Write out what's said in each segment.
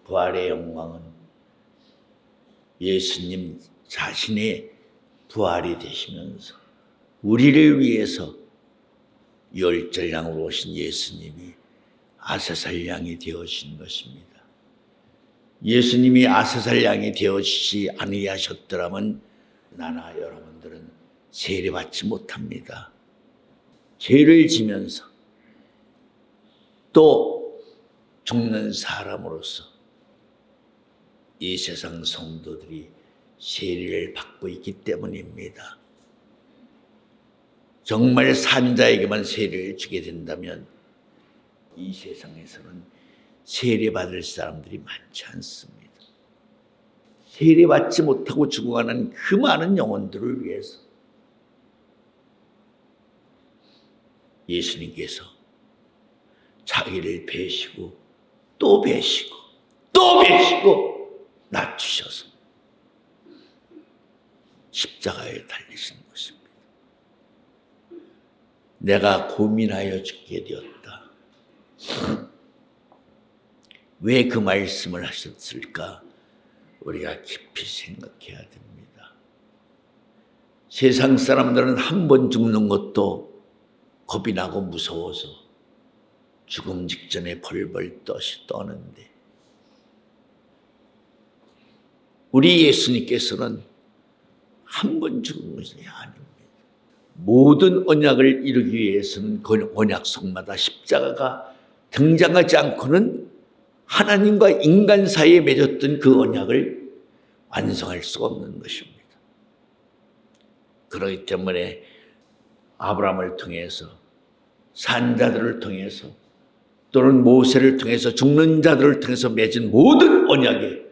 부활의 영광은 예수님 자신의 부활이 되시면서 우리를 위해서 열절량으로 오신 예수님이 아사살 양이 되어신 것입니다. 예수님이 아사살 양이 되어지지 아니하셨더라면 나나 여러분들은 세례받지 못합니다. 죄를 지면서 또 죽는 사람으로서 이 세상 성도들이 세례를 받고 있기 때문입니다. 정말 산자에게만 세례를 주게 된다면 이 세상에서는 세례받을 사람들이 많지 않습니다. 세례받지 못하고 죽어가는 그 많은 영혼들을 위해서 예수님께서 자기를 베시고 또 베시고 또 베시고 낮추셔서 십자가에 달리신 것입니다. 내가 고민하여 죽게 되었다. 왜 그 말씀을 하셨을까? 우리가 깊이 생각해야 됩니다. 세상 사람들은 한 번 죽는 것도 겁이 나고 무서워서 죽음 직전에 벌벌 떠는데 우리 예수님께서는 한 번 죽은 것이 아닙니다. 모든 언약을 이루기 위해서는 그 언약 속마다 십자가가 등장하지 않고는 하나님과 인간 사이에 맺었던 그 언약을 완성할 수가 없는 것입니다. 그렇기 때문에 아브라함을 통해서 산자들을 통해서 또는 모세를 통해서 죽는 자들을 통해서 맺은 모든 언약에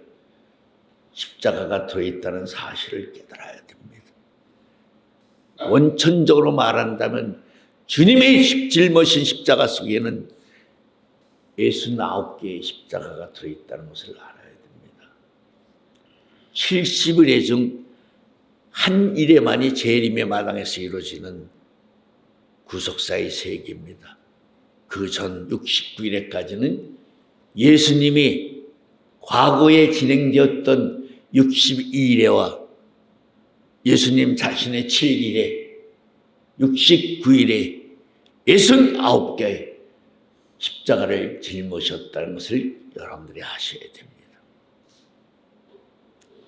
십자가가 들어있다는 사실을 깨달아야 됩니다. 원천적으로 말한다면 주님의 짊어진 십자가 속에는 69개의 십자가가 들어있다는 것을 알아야 됩니다. 70일의 중 한 일에만이 재림의 마당에서 이루어지는 구속사의 세계입니다. 그 전 69일에까지는 예수님이 과거에 진행되었던 62일에와 예수님 자신의 7일에 69일에 69개의 십자가를 짊어졌다는 것을 여러분들이 아셔야 됩니다.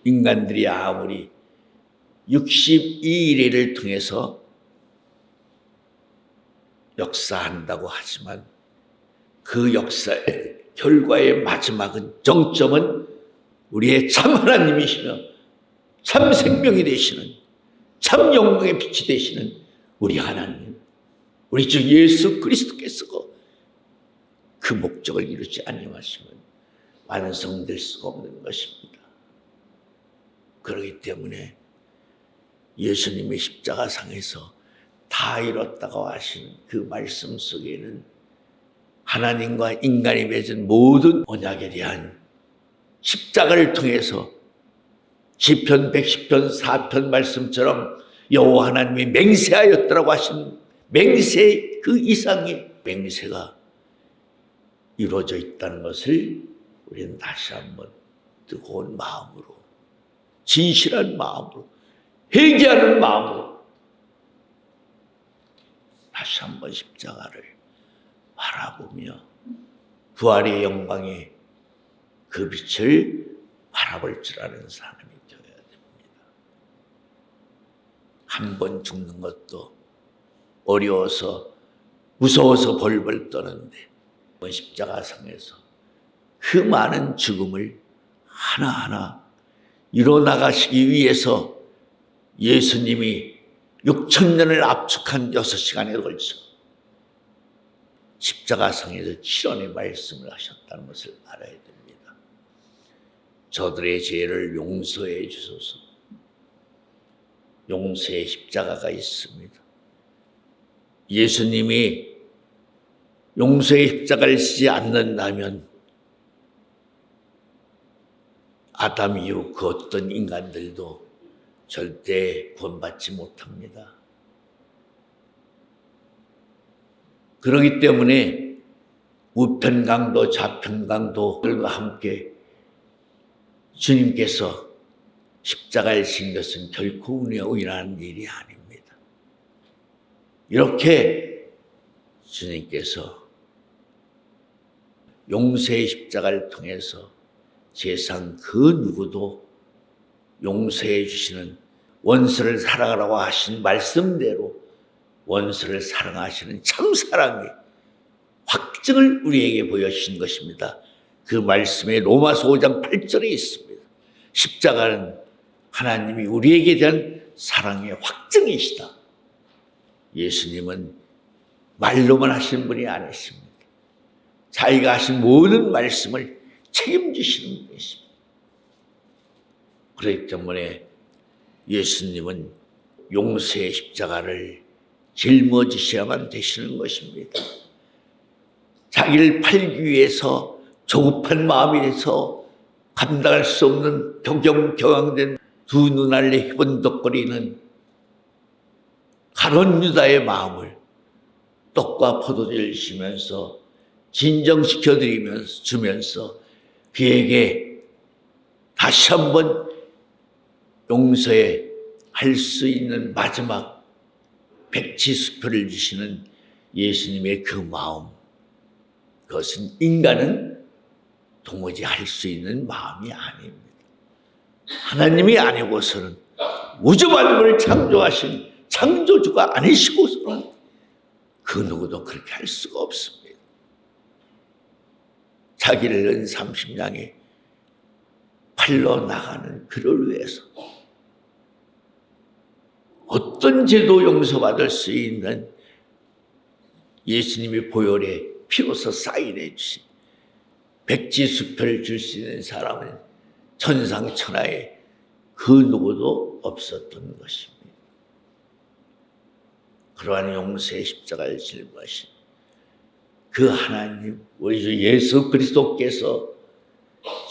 인간들이 아무리 62일을 통해서 역사한다고 하지만 그 역사의 결과의 마지막은 정점은 우리의 참 하나님이시며 참 생명이 되시는 참 영광의 빛이 되시는 우리 하나님, 우리 주 예수 그리스도께서 그 목적을 이루지 아니하시면 완성될 수가 없는 것입니다. 그렇기 때문에 예수님의 십자가상에서 다 이뤘다고 하시는 그 말씀 속에는 하나님과 인간이 맺은 모든 언약에 대한 십자가를 통해서 시편 110편 4편 말씀처럼 여호와 하나님이 맹세하였다라고 하신 맹세 그 이상의 맹세가 이루어져 있다는 것을 우리는 다시 한번 뜨거운 마음으로 진실한 마음으로 회개하는 마음으로 다시 한번 십자가를 바라보며 부활의 영광의 그 빛을 바라볼 줄 아는 사람이 되어야 됩니다. 한 번 죽는 것도 어려워서 무서워서 벌벌 떠는데 십자가상에서 그 많은 죽음을 하나하나 이뤄나가시기 위해서 예수님이 6,000년을 압축한 6시간에 걸쳐 십자가상에서 7원의 말씀을 하셨다는 것을 알아야 됩니다. 저들의 죄를 용서해 주소서. 용서의 십자가가 있습니다. 예수님이 용서의 십자가를 쓰지 않는다면 아담 이후 그 어떤 인간들도 절대 구원받지 못합니다. 그렇기 때문에 우편강도 좌편강도들과 함께 주님께서 십자가를 진 것은 결코 우연한 일이 아닙니다. 이렇게 주님께서 용서의 십자가를 통해서 세상 그 누구도 용서해 주시는, 원수를 사랑하라고 하신 말씀대로 원수를 사랑하시는 참사랑의 확증을 우리에게 보여주신 것입니다. 그 말씀에 로마서 5장 8절에 있습니다. 십자가는 하나님이 우리에게 대한 사랑의 확증이시다. 예수님은 말로만 하신 분이 아니십니다. 자기가 하신 모든 말씀을 책임지시는 분이십니다. 그렇기 때문에 예수님은 용서의 십자가를 짊어지셔야만 되시는 것입니다. 자기를 팔기 위해서 조급한 마음이 돼서 감당할 수 없는 격양된 두 눈알에 희번덕거리는 가룟 유다의 마음을 떡과 포도주를 주면서 진정시켜드리면서 주면서 그에게 다시 한번 용서해 할 수 있는 마지막 백지수표를 주시는 예수님의 그 마음, 그것은 인간은 도무지 할 수 있는 마음이 아닙니다. 하나님이 아니고서는 우주 만물을 창조하신 창조주가 아니시고서는 그 누구도 그렇게 할 수가 없습니다. 자기를 낳은 30냥에 팔러 나가는 그를 위해서 어떤 죄도 용서받을 수 있는 예수님의 보혈에 피로서 사인해 주신 백지수표를 줄 수 있는 사람은 천상천하에 그 누구도 없었던 것입니다. 그러한 용서의 십자가를 짊어진 그 하나님, 우리 주 예수 그리스도께서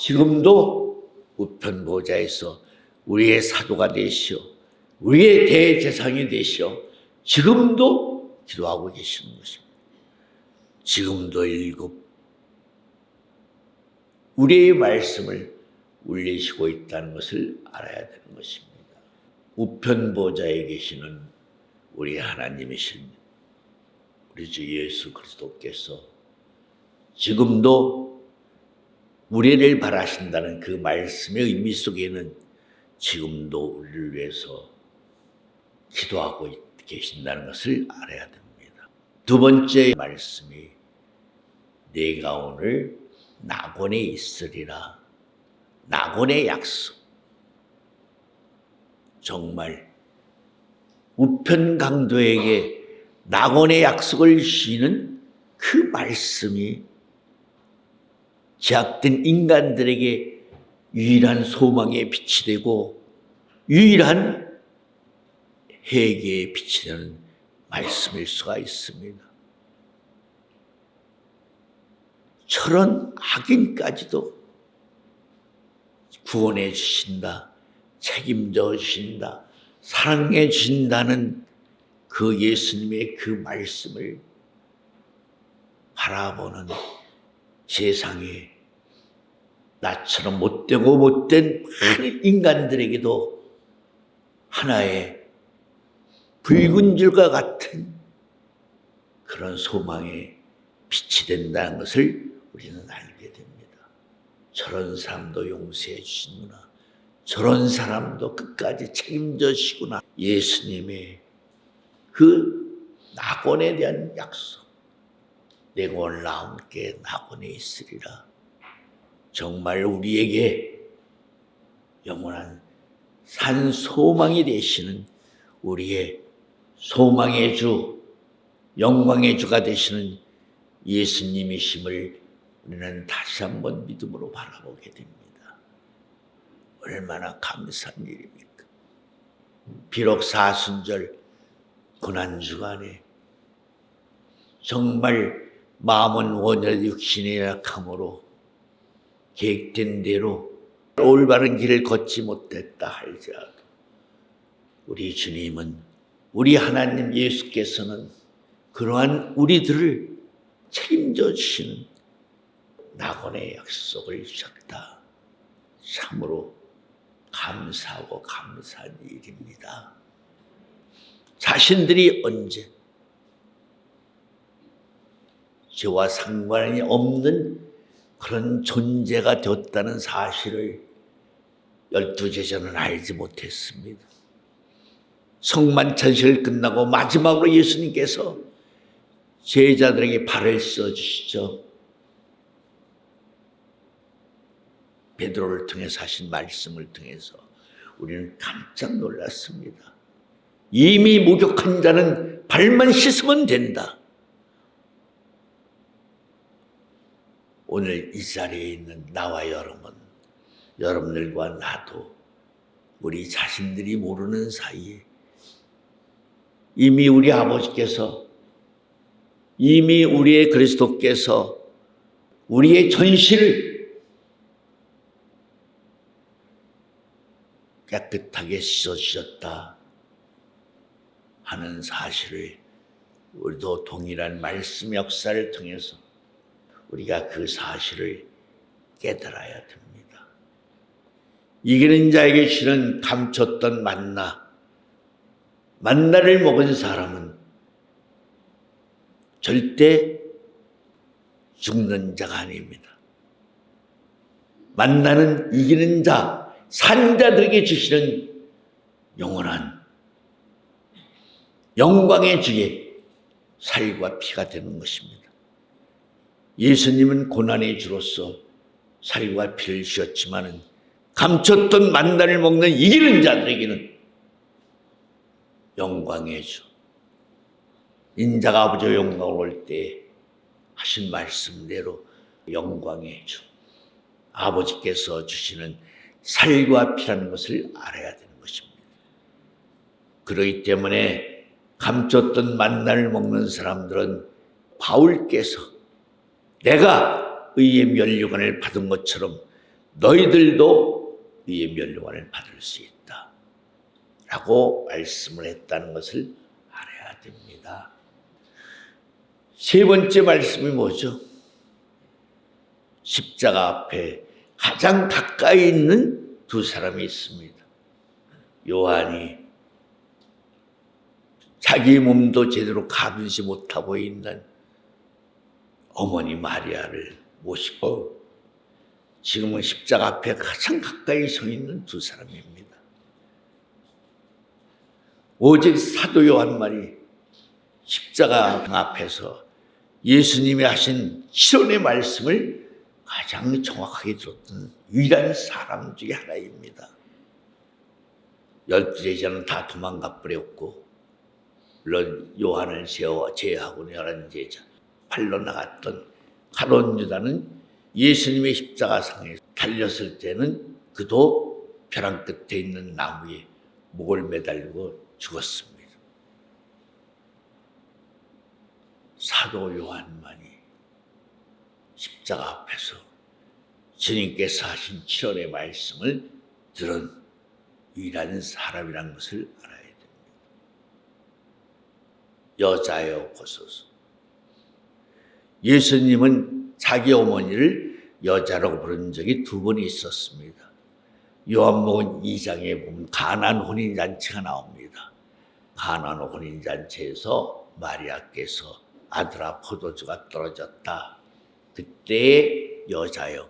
지금도 우편 보좌에서 우리의 사도가 되시오, 우리의 대제사장이 되시오, 지금도 기도하고 계시는 것입니다. 지금도 일곱 우리의 말씀을 울리시고 있다는 것을 알아야 되는 것입니다. 우편 보좌에 계시는 우리 하나님이신 우리 주 예수 그리스도께서 지금도 우리를 바라신다는 그 말씀의 의미 속에는 지금도 우리를 위해서 기도하고 계신다는 것을 알아야 됩니다. 두 번째 말씀이 내가 오늘 낙원에 있으리라. 낙원의 약속. 정말 우편강도에게 낙원의 약속을 주시는 그 말씀이 제약된 인간들에게 유일한 소망의 빛이 되고 유일한 회개의 빛이 되는 말씀일 수가 있습니다. 저런 악인까지도 구원해 주신다, 책임져 주신다, 사랑해 주신다는 그 예수님의 그 말씀을 바라보는 세상에 나처럼 못되고 못된 많은 인간들에게도 하나의 붉은 줄과 같은 그런 소망의 빛이 된다는 것을 우리는 알게 됩니다. 저런 사람도 용서해 주시구나, 저런 사람도 끝까지 책임져 주시구나. 예수님의 그 낙원에 대한 약속, 내가 오늘 나와 함께 낙원에 있으리라. 정말 우리에게 영원한 산 소망이 되시는 우리의 소망의 주, 영광의 주가 되시는 예수님이심을 우리는 다시 한번 믿음으로 바라보게 됩니다. 얼마나 감사한 일입니까? 비록 사순절 고난주간에 정말 마음은 원열 육신의 약함으로 계획된 대로 올바른 길을 걷지 못했다 할지라도 우리 주님은, 우리 하나님 예수께서는 그러한 우리들을 책임져 주시는 낙원의 약속을 주셨다. 참으로 감사하고 감사한 일입니다. 자신들이 언제 죄와 상관이 없는 그런 존재가 되었다는 사실을 12제자는 알지 못했습니다. 성만찬식을 끝나고 마지막으로 예수님께서 제자들에게 발을 씻어주시죠. 베드로를 통해서 하신 말씀을 통해서 우리는 깜짝 놀랐습니다. 이미 목욕한 자는 발만 씻으면 된다. 오늘 이 자리에 있는 나와 여러분들과 나도 우리 자신들이 모르는 사이에 이미 우리 아버지께서, 이미 우리의 그리스도께서 우리의 전신을 깨끗하게 씻어주셨다 하는 사실을 우리도 동일한 말씀 역사를 통해서 우리가 그 사실을 깨달아야 됩니다. 이기는 자에게 주는 감췄던 만나를 먹은 사람은 절대 죽는 자가 아닙니다. 만나는 이기는 자, 산자들에게 주시는 영원한 영광의 주의 살과 피가 되는 것입니다. 예수님은 고난의 주로서 살과 피를 주셨지만은 감췄던 만나를 먹는 이기는 자들에게는 영광의 주, 인자가 아버지의 영광을 올 때 하신 말씀대로 영광의 주, 아버지께서 주시는 살과 피라는 것을 알아야 되는 것입니다. 그렇기 때문에 감췄던 만나를 먹는 사람들은 바울께서 내가 의의 면류관을 받은 것처럼 너희들도 의의 면류관을 받을 수 있다 라고 말씀을 했다는 것을 알아야 됩니다. 세 번째 말씀이 뭐죠? 십자가 앞에 가장 가까이 있는 두 사람이 있습니다. 요한이 자기 몸도 제대로 가누지 못하고 있는 어머니 마리아를 모시고 지금은 십자가 앞에 가장 가까이 서 있는 두 사람입니다. 오직 사도 요한만이 십자가 앞에서 예수님이 하신 실언의 말씀을 가장 정확하게 들었던 유일한 사람 중에 하나입니다. 12제자는 다 도망가 버렸고 물론 요한을 제외하고는 11제자 팔로 나갔던 가룟 유다는 예수님의 십자가상에 달렸을 때는 그도 벼랑 끝에 있는 나무에 목을 매달리고 죽었습니다. 사도 요한만이 십자가 앞에서 주님께서 하신 치료의 말씀을 들은 유일한 사람이라는 것을 알아야 됩니다. 여자여 보소서. 예수님은 자기 어머니를 여자라고 부른 적이 두 번 있었습니다. 요한복음 2장에 보면 가나안 혼인잔치가 나옵니다. 가나안 혼인잔치에서 마리아께서 아들아 포도주가 떨어졌다. 그때 여자여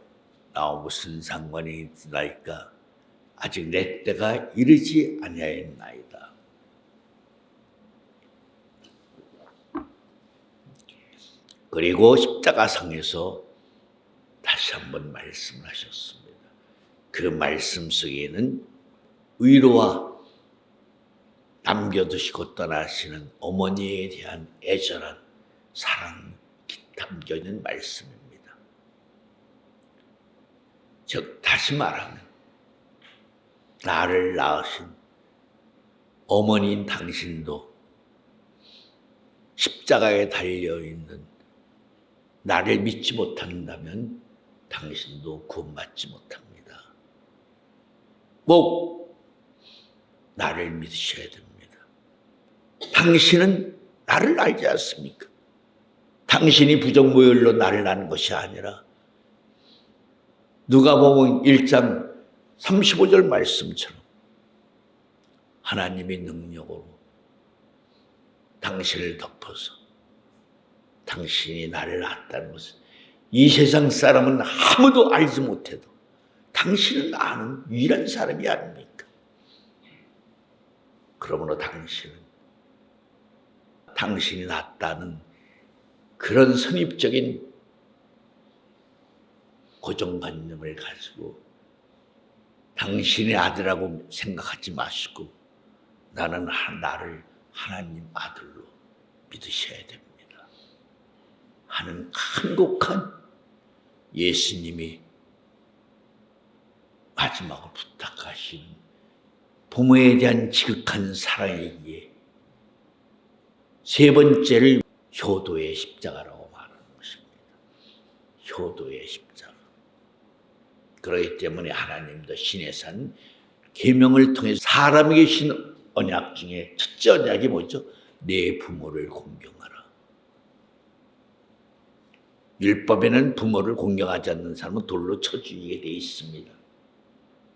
나와 무슨 상관이 있나이까? 아직 내 때가 이르지 아니하였나이다. 그리고 십자가상에서 다시 한번 말씀을 하셨습니다. 그 말씀 속에는 위로와 남겨두시고 떠나시는 어머니에 대한 애절한 사랑이 담겨 있는 말씀입니다. 즉 다시 말하면 나를 낳으신 어머니인 당신도 십자가에 달려있는 나를 믿지 못한다면 당신도 구원받지 못합니다. 꼭 나를 믿으셔야 됩니다. 당신은 나를 알지 않습니까? 당신이 부정모혈로 나를 낳은 것이 아니라 누가복음 1장 35절 말씀처럼 하나님의 능력으로 당신을 덮어서 당신이 나를 낳았다는 것은 이 세상 사람은 아무도 알지 못해도 당신은 아는 유일한 사람이 아닙니까? 그러므로 당신이 낳았다는 그런 선입적인 고정관념을 가지고 당신의 아들이라고 생각하지 마시고 나를 하나님 아들로 믿으셔야 됩니다 하는 간곡한 예수님이 마지막으로 부탁하시는 부모에 대한 지극한 사랑이기에 세 번째를 효도의 십자가라고 말하는 것입니다. 효도의 십자가. 그렇기 때문에 하나님도 신의 산 계명을 통해 사람에게 주신 언약 중에 첫째 언약이 뭐죠? 내 부모를 공경하라. 율법에는 부모를 공경하지 않는 사람은 돌로 쳐 죽이게 되어 있습니다.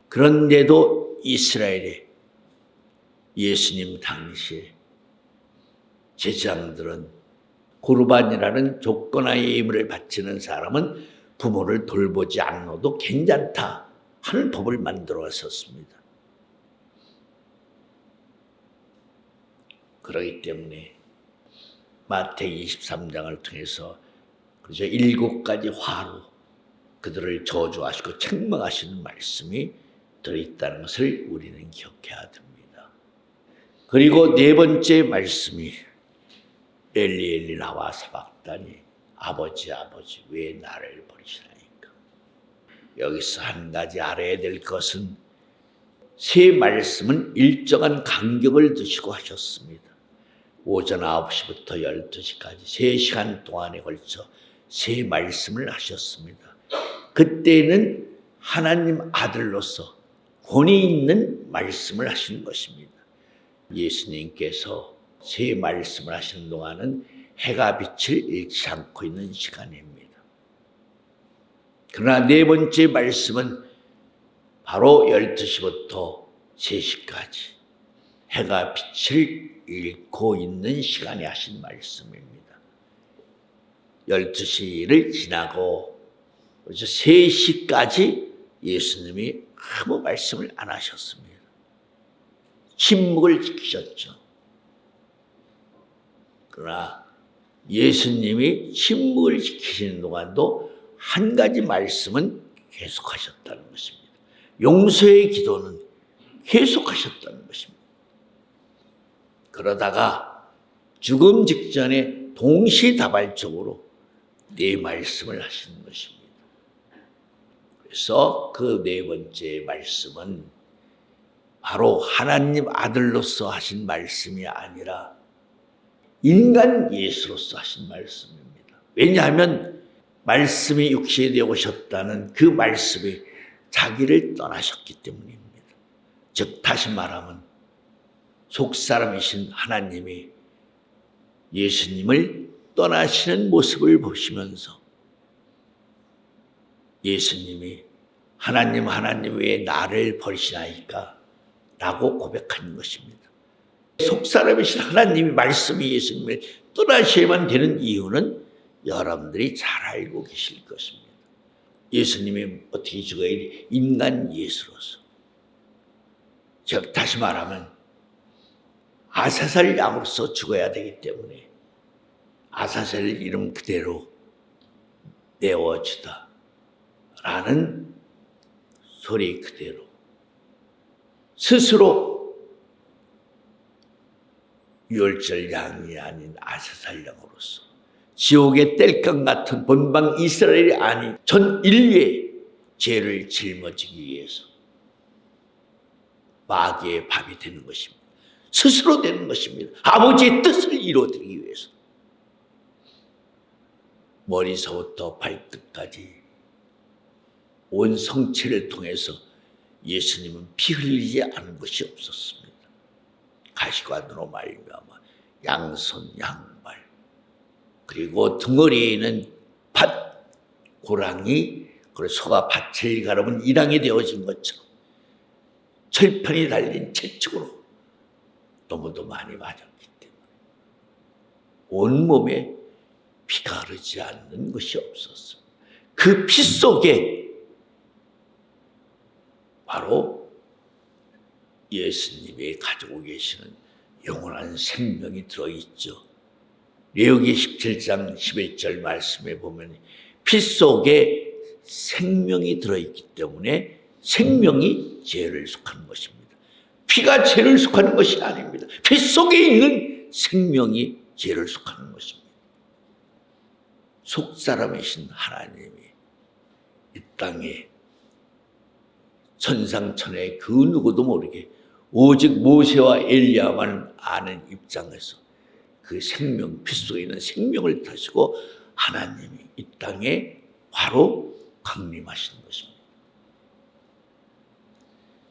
그런데도 이스라엘의 예수님 당시에 제사장들은 고르반이라는 조건하에 예물을 바치는 사람은 부모를 돌보지 않아도 괜찮다 하는 법을 만들어 왔었습니다. 그렇기 때문에 마태기 23장을 통해서 그래서 7가지 화로 그들을 저주하시고 책망하시는 말씀이 들어있다는 것을 우리는 기억해야 됩니다. 그리고 네 번째 말씀이 엘리 엘리 라마 사박다니 아버지 왜 나를 버리시나이까. 여기서 한 가지 알아야 될 것은 세 말씀은 일정한 간격을 두시고 하셨습니다. 오전 9시부터 12시까지 3시간 동안에 걸쳐 세 말씀을 하셨습니다. 그때는 하나님 아들로서 권위 있는 말씀을 하시는 것입니다. 예수님께서 세 말씀을 하시는 동안은 해가 빛을 잃지 않고 있는 시간입니다. 그러나 네 번째 말씀은 바로 12시부터 3시까지 해가 빛을 잃고 있는 시간에 하신 말씀입니다. 12시를 지나고 3시까지 예수님이 아무 말씀을 안 하셨습니다. 침묵을 지키셨죠. 그러나 예수님이 침묵을 지키시는 동안도 한 가지 말씀은 계속하셨다는 것입니다. 용서의 기도는 계속하셨다는 것입니다. 그러다가 죽음 직전에 동시다발적으로 네 말씀을 하시는 것입니다. 그래서 그 네 번째 말씀은 바로 하나님 아들로서 하신 말씀이 아니라 인간 예수로서 하신 말씀입니다. 왜냐하면 말씀이 육신이 되어 오셨다는 그 말씀이 자기를 떠나셨기 때문입니다. 즉 다시 말하면 속사람이신 하나님이 예수님을 떠나시는 모습을 보시면서 예수님이 하나님 왜 나를 버리시나이까? 라고 고백하는 것입니다. 속사람이신 하나님이 말씀이 예수님을 떠나셔야만 되는 이유는 여러분들이 잘 알고 계실 것입니다. 예수님이 어떻게 죽어야 돼? 인간 예수로서. 즉 다시 말하면 아사살 양으로서 죽어야 되기 때문에 아사살 이름 그대로 내어주다 라는 소리 그대로 스스로 유월절 양이 아닌 아사살 양으로서 지옥의 땔감 같은 본방 이스라엘이 아닌 전 인류의 죄를 짊어지기 위해서 마귀의 밥이 되는 것입니다. 스스로 되는 것입니다. 아버지의 뜻을 이루어드리기 위해서. 머리서부터 발끝까지 온 성체를 통해서 예수님은 피 흘리지 않은 것이 없었습니다. 가시관으로 말미암아 양손 양발 그리고 등허리에는 팥 고랑이 그리고 소가 밭을 가르면 일항이 되어진 것처럼 철판이 달린 채찍으로 너무도 많이 맞았기 때문에 온몸에 피가 흐르지 않는 것이 없었습니다. 그 피 속에 바로 예수님이 가지고 계시는 영원한 생명이 들어있죠. 레위기 17장 11절 말씀에 보면 피 속에 생명이 들어있기 때문에 생명이 죄를 속하는 것입니다. 피가 죄를 속하는 것이 아닙니다. 피 속에 있는 생명이 죄를 속하는 것입니다. 속사람이신 하나님이 이 땅에 천상천하의 그 누구도 모르게 오직 모세와 엘리야만 아는 입장에서 그 생명, 피 속에 있는 생명을 타시고 하나님이 이 땅에 바로 강림하신 것입니다.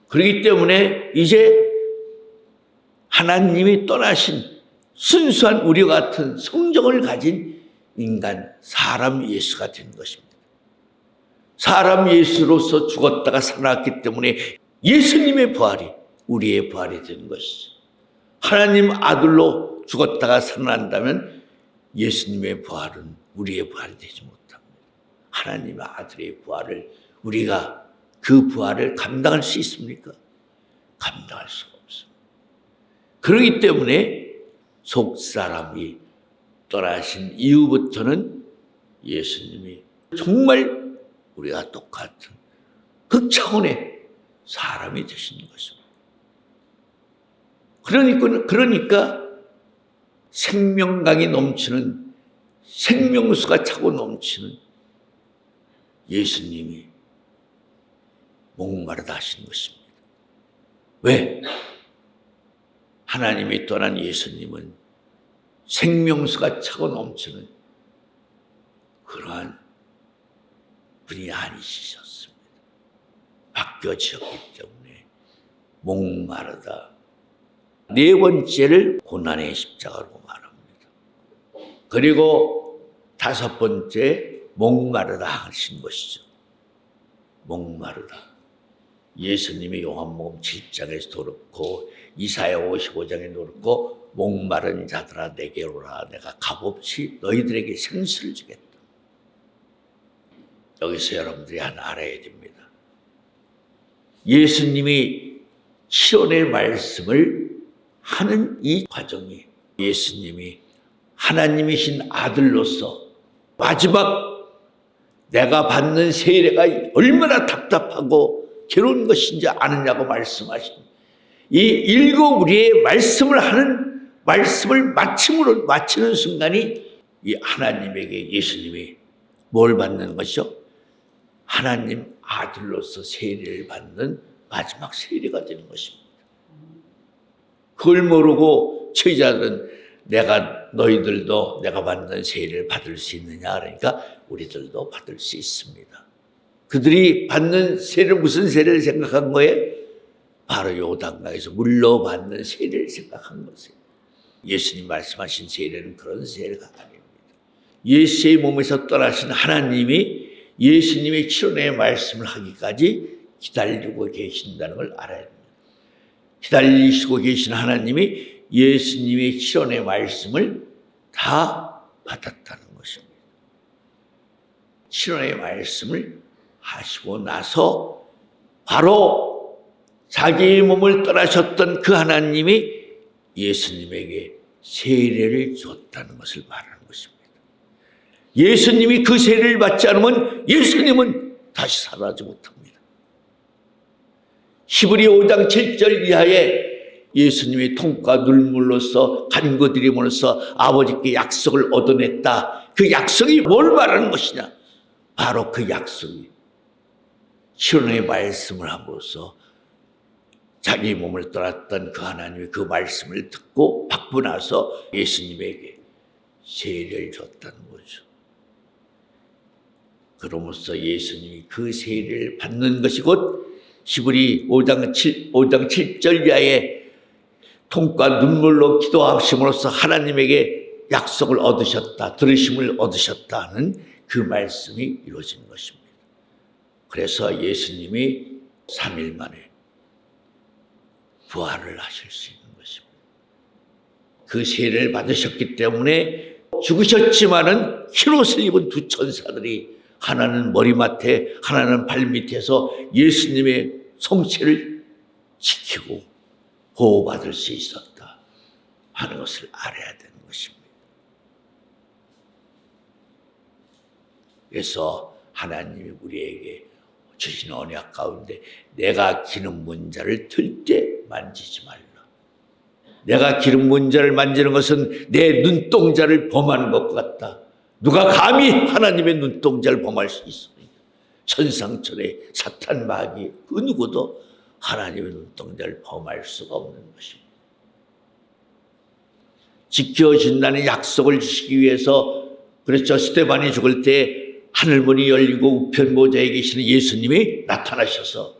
그렇기 때문에 이제 하나님이 떠나신 순수한 우리와 같은 성정을 가진 인간, 사람 예수가 된 것입니다. 사람 예수로서 죽었다가 살아났기 때문에 예수님의 부활이 우리의 부활이 된 것이죠. 하나님 아들로 죽었다가 살아난다면 예수님의 부활은 우리의 부활이 되지 못합니다. 하나님의 아들의 부활을 우리가 그 부활을 감당할 수 있습니까? 감당할 수가 없습니다. 그렇기 때문에 속사람이 떠나신 이후부터는 예수님이 정말 우리가 똑같은 극차원의 사람이 되시는 것입니다. 그러니까 생명강이 넘치는 생명수가 차고 넘치는 예수님이 목마르다 하신 것입니다. 왜? 하나님이 떠난 예수님은 생명수가 차고 넘치는 그러한 분이 아니셨습니다. 바뀌어지셨기 때문에 목마르다. 네 번째를 고난의 십자가로 말합니다. 그리고 다섯 번째 목마르다 하신 것이죠. 목마르다. 예수님이 요한복음 7장에서도 그렇고 이사야 55장에도 그렇고 목마른 자들아 내게로 오라 내가 값없이 너희들에게 생수를 주겠다. 여기서 여러분들이 하나 알아야 됩니다. 예수님이 실언의 말씀을 하는 이 과정이 예수님이 하나님이신 아들로서 마지막 내가 받는 세례가 얼마나 답답하고 괴로운 것인지 아느냐고 말씀하신 이 일곱 우리의 말씀을 마치는 순간이 이 하나님에게 예수님이 뭘 받는 것이죠? 하나님 아들로서 세례를 받는 마지막 세례가 되는 것입니다. 그걸 모르고 제자들은 너희들도 내가 받는 세례를 받을 수 있느냐 그러니까 우리들도 받을 수 있습니다. 그들이 받는 세례를 무슨 세례를 생각한 거예요? 바로 요단강에서 물로 받는 세례를 생각한 것이에요. 예수님 말씀하신 세례는 그런 세례가 아닙니다. 예수의 몸에서 떠나신 하나님이 예수님의 치료의 말씀을 하기까지 기다리고 계신다는 걸 알아야 됩니다. 기다리시고 계신 하나님이 예수님의 치료의 말씀을 다 받았다는 것입니다. 치료의 말씀을 하시고 나서 바로 자기의 몸을 떠나셨던 그 하나님이 예수님에게 세례를 줬다는 것을 말하는 것입니다. 예수님이 그 세례를 받지 않으면 예수님은 다시 살아나지 못합니다. 히브리 5장 7절 이하에 예수님이 통과 눈물로써 간구드림으로써 아버지께 약속을 얻어냈다. 그 약속이 뭘 말하는 것이냐? 바로 그 약속이 실언의 말씀을 함으로써 자기 몸을 떠났던 그 하나님이 그 말씀을 듣고 받고 나서 예수님에게 세례를 줬다는 거죠. 그러면서 예수님이 그 세례를 받는 것이 곧 히브리 5장 7절 이하에 통과 눈물로 기도하심으로써 하나님에게 약속을 얻으셨다, 들으심을 얻으셨다는 그 말씀이 이루어진 것입니다. 그래서 예수님이 3일 만에 부활을 하실 수 있는 것입니다. 그 세례를 받으셨기 때문에 죽으셨지만은 흰옷을 입은 두 천사들이 하나는 머리맡에 하나는 발밑에서 예수님의 성체를 지키고 보호받을 수 있었다 하는 것을 알아야 되는 것입니다. 그래서 하나님이 우리에게 주신 언약 가운데 내가 기름 문자를 들 때 만지지 말라. 내가 기름 문자를 만지는 것은 내 눈동자를 범하는 것 같다. 누가 감히 하나님의 눈동자를 범할 수 있습니까? 천상천의 사탄 마귀 그 누구도 하나님의 눈동자를 범할 수가 없는 것입니다. 지켜진다는 약속을 주시기 위해서 그렇죠. 스데반이 죽을 때 하늘문이 열리고 우편 보좌에 계시는 예수님이 나타나셔서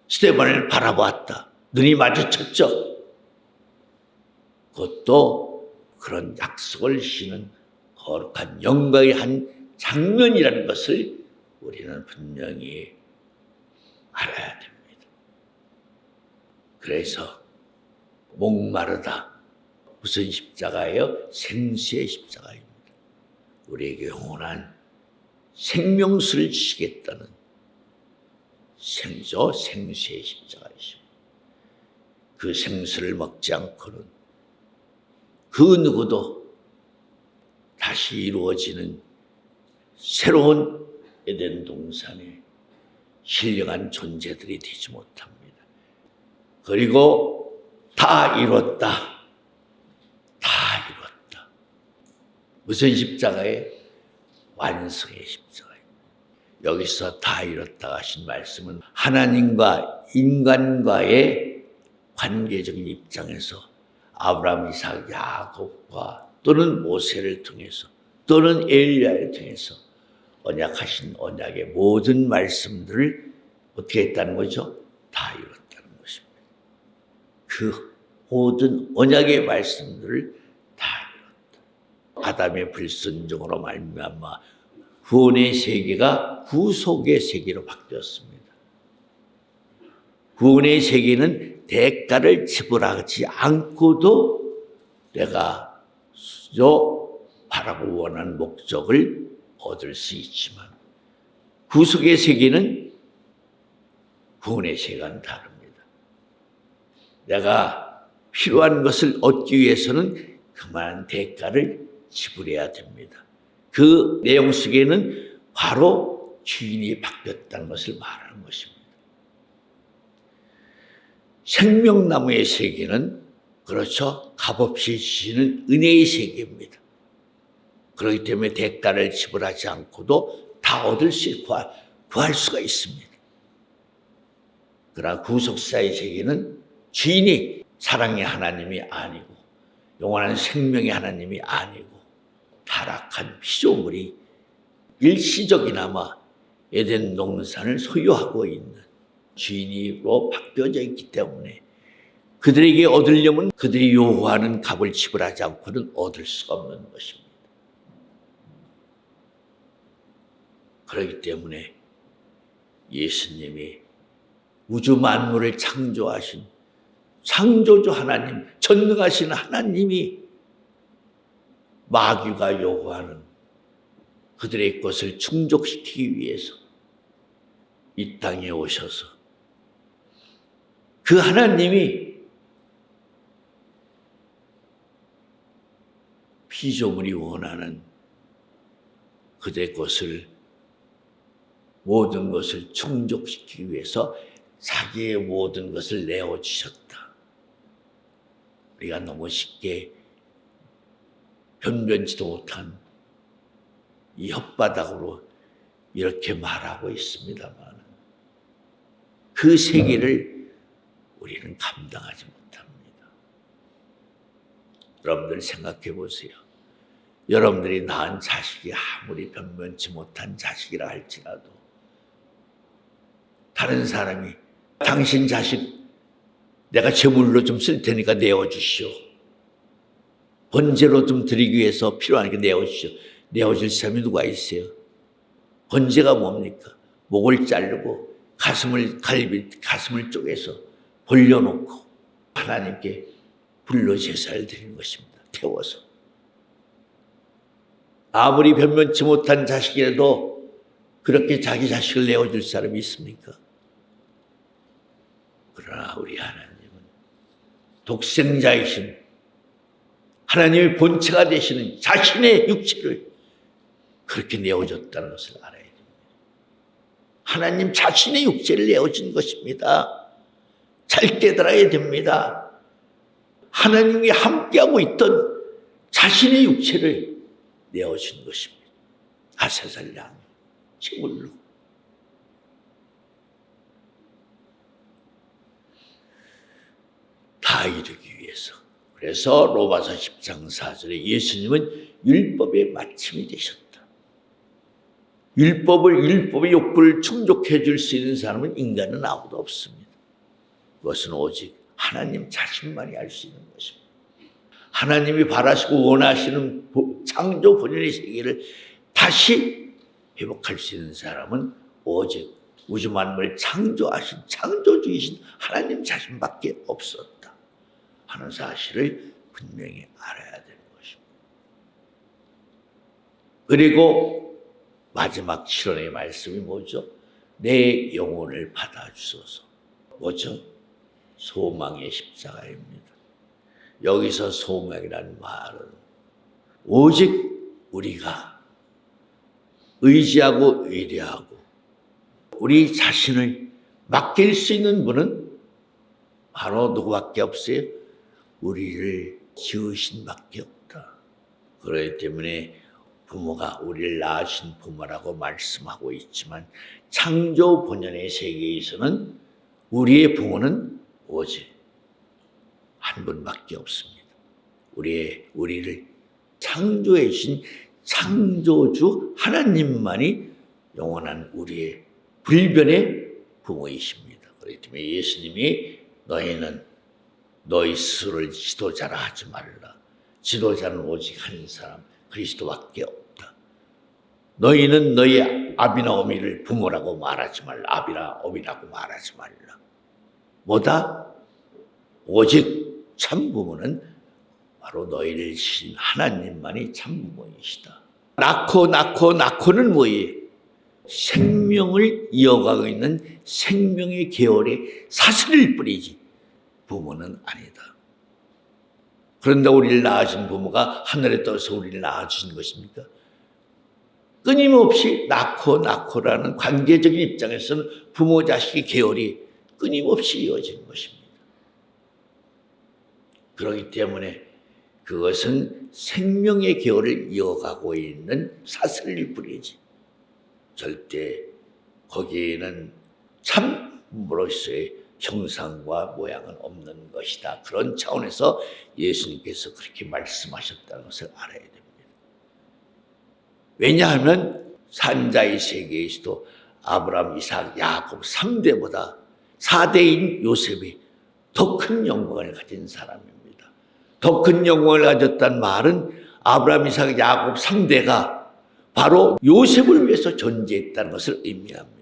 스데반을 바라보았다. 눈이 마주쳤죠. 그것도 그런 약속을 주시는 거룩한 영광의 한 장면이라는 것을 우리는 분명히 알아야 됩니다. 그래서 목마르다. 무슨 십자가예요? 생수의 십자가입니다. 우리에게 영원한 생명수를 주시겠다는 생수의 십자가이십니다. 그 생수를 먹지 않고는 그 누구도 다시 이루어지는 새로운 에덴 동산에 신령한 존재들이 되지 못합니다. 그리고 다 이뤘다. 다 이뤘다. 무슨 십자가에? 완성의 십자가입니다. 여기서 다 이뤘다 하신 말씀은 하나님과 인간과의 관계적인 입장에서 아브라함, 이삭, 야곱과 또는 모세를 통해서 또는 엘리야를 통해서 언약하신 언약의 모든 말씀들을 어떻게 했다는 거죠? 다 이뤘다는 것입니다. 그 모든 언약의 말씀들을 다 이뤘다. 아담의 불순종으로 말미암아 구원의 세계가 구속의 세계로 바뀌었습니다. 구원의 세계는 대가를 지불하지 않고도 내가 바라고 원하는 목적을 얻을 수 있지만 구속의 세계는 구원의 세계와는 다릅니다. 내가 필요한 것을 얻기 위해서는 그만한 대가를 지불해야 됩니다. 그 내용 속에는 바로 주인이 바뀌었다는 것을 말하는 것입니다. 생명나무의 세계는 그렇죠. 값없이 주시는 은혜의 세계입니다. 그렇기 때문에 대가를 지불하지 않고도 다 얻을 수 구할 수가 있습니다. 그러나 구속사의 세계는 주인이 사랑의 하나님이 아니고 영원한 생명의 하나님이 아니고 타락한 피조물이 일시적이나마 에덴 동산을 소유하고 있는 주인으로 바뀌어져 있기 때문에 그들에게 얻으려면 그들이 요구하는 값을 지불하지 않고는 얻을 수가 없는 것입니다. 그렇기 때문에 예수님이 우주 만물을 창조하신 창조주 하나님, 전능하신 하나님이 마귀가 요구하는 그들의 것을 충족시키기 위해서 이 땅에 오셔서 그 하나님이 피조물이 원하는 그들의 것을 모든 것을 충족시키기 위해서 자기의 모든 것을 내어주셨다. 우리가 너무 쉽게 변변치도 못한 이 혓바닥으로 이렇게 말하고 있습니다만 그 세계를 우리는 감당하지 못합니다. 여러분들 생각해 보세요. 여러분들이 낳은 자식이 아무리 변변치 못한 자식이라 할지라도 다른 사람이 당신 자식 내가 제물로 좀 쓸 테니까 내어주시오. 번제로 좀 드리기 위해서 필요하니까 내어주시오. 내어줄 사람이 누가 있어요? 번제가 뭡니까? 목을 자르고 가슴을 쪼개서 벌려놓고 하나님께 불로 제사를 드리는 것입니다. 태워서. 아무리 변변치 못한 자식이라도 그렇게 자기 자식을 내어줄 사람이 있습니까? 그러나 우리 하나님은 독생자이신 하나님의 본체가 되시는 자신의 육체를 그렇게 내어줬다는 것을 알아야 됩니다. 하나님 자신의 육체를 내어준 것입니다. 잘 깨달아야 됩니다. 하나님이 함께하고 있던 자신의 육체를 내어준 것입니다. 아사살 양 제물로. 다 이루기 위해서. 그래서 로마서 10장 4절에 예수님은 율법의 마침이 되셨다. 율법의 욕구를 충족해 줄 수 있는 사람은 인간은 아무도 없습니다. 그것은 오직 하나님 자신만이 알 수 있는 것입니다. 하나님이 바라시고 원하시는 창조 본연의 세계를 다시 회복할 수 있는 사람은 오직 우주 만물을 창조하신 창조주이신 하나님 자신밖에 없었다 하는 사실을 분명히 알아야 되는 것입니다. 그리고 마지막 7월의 말씀이 뭐죠? 내 영혼을 받아주소서. 뭐죠? 소망의 십자가입니다. 여기서 소망이라는 말은 오직 우리가 의지하고 의뢰하고 우리 자신을 맡길 수 있는 분은 바로 누구밖에 없어요? 우리를 지으신 밖에 없다. 그렇기 때문에 부모가 우리를 낳으신 부모라고 말씀하고 있지만 창조 본연의 세계에서는 우리의 부모는 오직 한 분밖에 없습니다. 우리를 창조해 주신 창조주 하나님만이 영원한 우리의 불변의 부모이십니다. 그렇기 때문에 예수님이 너희는 너희 스스로를 지도자라 하지 말라. 지도자는 오직 한 사람 그리스도밖에 없다. 너희는 너희 아비나 어미를 부모라고 말하지 말라. 아비나 어미라고 말하지 말라. 뭐다? 오직 참부모는 바로 너희를 지신 하나님만이 참부모이시다. 낳고는 뭐예요? 생명을 이어가고 있는 생명의 계열의 사슬일 뿐이지 부모는 아니다. 그런데 우리를 낳으신 부모가 하늘에 떠서 우리를 낳아주신 것입니까? 끊임없이 낳고라는 관계적인 입장에서는 부모 자식의 계열이 끊임없이 이어지는 것입니다. 그렇기 때문에 그것은 생명의 계열을 이어가고 있는 사슬일 뿐이지 절대 거기에는 참부모로서의 형상과 모양은 없는 것이다. 그런 차원에서 예수님께서 그렇게 말씀하셨다는 것을 알아야 됩니다. 왜냐하면 산자의 세계에서도 아브라함, 이삭, 야곱 3대보다 4대인 요셉이 더 큰 영광을 가진 사람입니다. 더 큰 영광을 가졌다는 말은 아브라함, 이삭, 야곱 3대가 바로 요셉을 위해서 존재했다는 것을 의미합니다.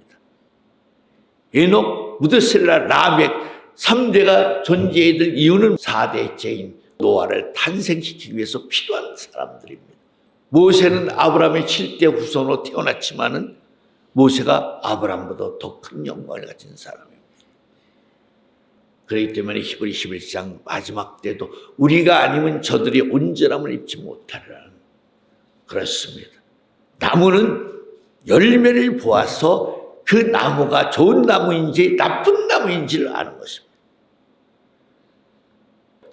에녹, 무드셀라, 라멕 3대가 존재해야 될 이유는 4대째인 노아를 탄생시키기 위해서 필요한 사람들입니다. 모세는 아브라함의 7대 후손으로 태어났지만은 모세가 아브라함보다 더 큰 영광을 가진 사람입니다. 그렇기 때문에 히브리 11장 마지막 때도 우리가 아니면 저들이 온전함을 입지 못하리라는 그렇습니다. 나무는 열매를 보아서 그 나무가 좋은 나무인지 나쁜 나무인지를 아는 것입니다.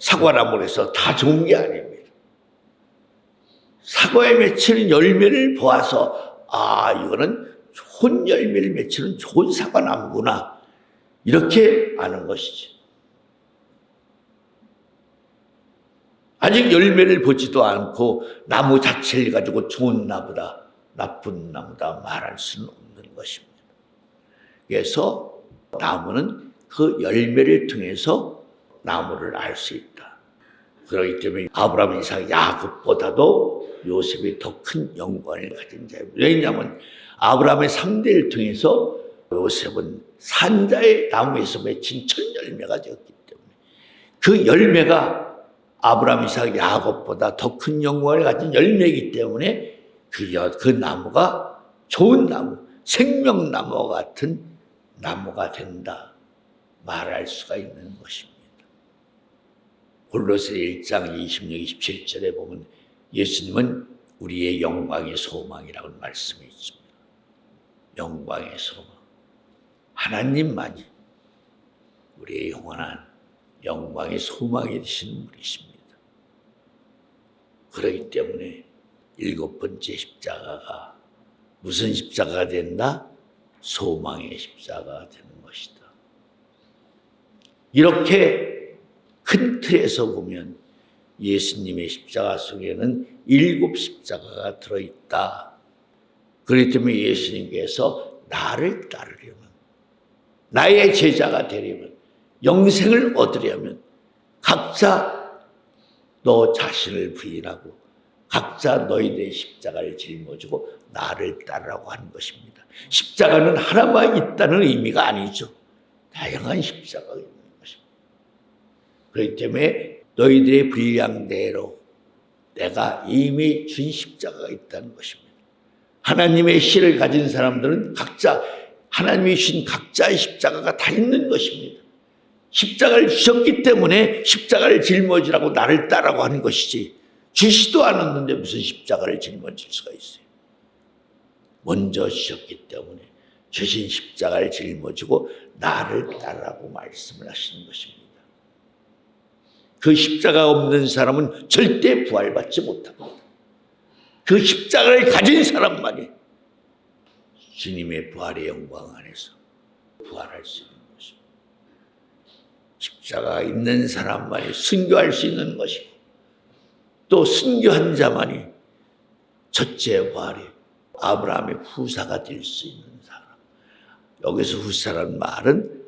사과나무를 해서 다 좋은 게 아닙니다. 사과에 맺히는 열매를 보아서 이거는 좋은 열매를 맺히는 좋은 사과나무구나 이렇게 아는 것이지. 아직 열매를 보지도 않고 나무 자체를 가지고 좋은 나무다 나쁜 나무다 말할 수는 없는 것입니다. 그래서 나무는 그 열매를 통해서 나무를 알 수 있다. 그렇기 때문에 아브라함, 이삭, 야곱보다도 요셉이 더 큰 영광을 가진 자입니다. 왜냐하면 아브라함의 3대를 통해서 요셉은 산자의 나무에서 맺힌 첫 열매가 되었기 때문에 그 열매가 아브라함, 이삭, 야곱보다 더 큰 영광을 가진 열매이기 때문에 그 나무가 좋은 나무, 생명나무 같은 나무가 된다 말할 수가 있는 것입니다. 골로새 1장 26, 27절에 보면 예수님은 우리의 영광의 소망이라고 말씀해 있습니다. 영광의 소망. 하나님만이 우리의 영원한 영광의 소망이 되시는 분이십니다. 그렇기 때문에 7번째 십자가가 무슨 십자가가 된다? 소망의 십자가가 되는 것이다. 이렇게 큰 틀에서 보면 예수님의 십자가 속에는 7 십자가가 들어있다. 그렇기 때문에 예수님께서 나를 따르려면, 나의 제자가 되려면, 영생을 얻으려면 각자 너 자신을 부인하고 각자 너희들의 십자가를 짊어지고 나를 따르라고 하는 것입니다. 십자가는 하나만 있다는 의미가 아니죠. 다양한 십자가가 있는 것입니다. 그렇기 때문에 너희들의 분량대로 내가 이미 준 십자가가 있다는 것입니다. 하나님의 씨를 가진 사람들은 각자 하나님이 주신 각자의 십자가가 다 있는 것입니다. 십자가를 주셨기 때문에 십자가를 짊어지라고 나를 따라고 하는 것이지, 주시도 않았는데 무슨 십자가를 짊어질 수가 있어요. 먼저 주셨기 때문에 주신 십자가를 짊어지고 나를 따르라고 말씀을 하시는 것입니다. 그 십자가 없는 사람은 절대 부활받지 못합니다. 그 십자가를 가진 사람만이 주님의 부활의 영광 안에서 부활할 수 있는 것입니다. 십자가 있는 사람만이 순교할 수 있는 것이고, 또 순교한 자만이 첫째 부활의 아브라함의 후사가 될 수 있는 사람. 여기서 후사라는 말은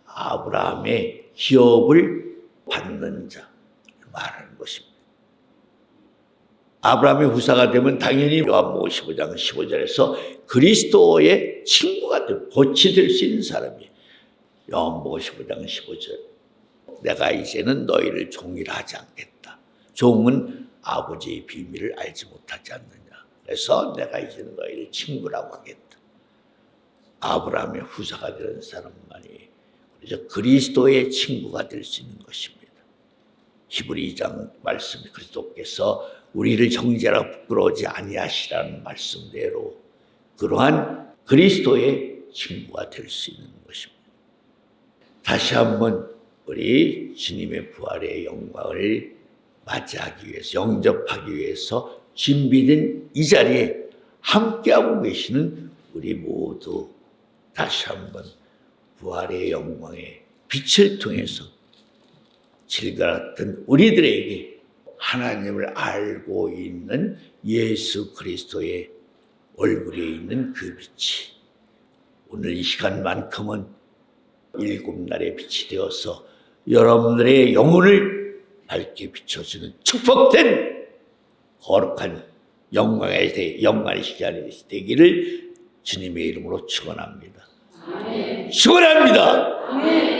아브라함의 기업을 받는 자 말하는 것입니다. 아브라함의 후사가 되면 당연히 요한복음 15장 15절에서 그리스도의 친구가 될, 보치 될 수 있는 사람이에요. 요한복음 15장 15절. 내가 이제는 너희를 종이라 하지 않겠다. 종은 아버지의 비밀을 알지 못하지 않느냐. 그래서 내가 이제는 너희를 친구라고 하겠다. 아브라함의 후사가 되는 사람만이 그래서 그리스도의 친구가 될 수 있는 것입니다. 히브리 2장 말씀, 그리스도께서 우리를 형제라 부끄러워하지 아니하시라는 말씀대로 그러한 그리스도의 친구가 될 수 있는 것입니다. 다시 한번 우리 주님의 부활의 영광을 맞이하기 위해서, 영접하기 위해서 준비된 이 자리에 함께하고 계시는 우리 모두 다시 한번 부활의 영광의 빛을 통해서 질그랐던 우리들에게 하나님을 알고 있는 예수 그리스도의 얼굴에 있는 그 빛이 오늘 이 시간만큼은 7날의 빛이 되어서 여러분들의 영혼을 밝게 비춰주는 축복된 거룩한 영광의 시간이 되기를 주님의 이름으로 축원합니다. 축원합니다.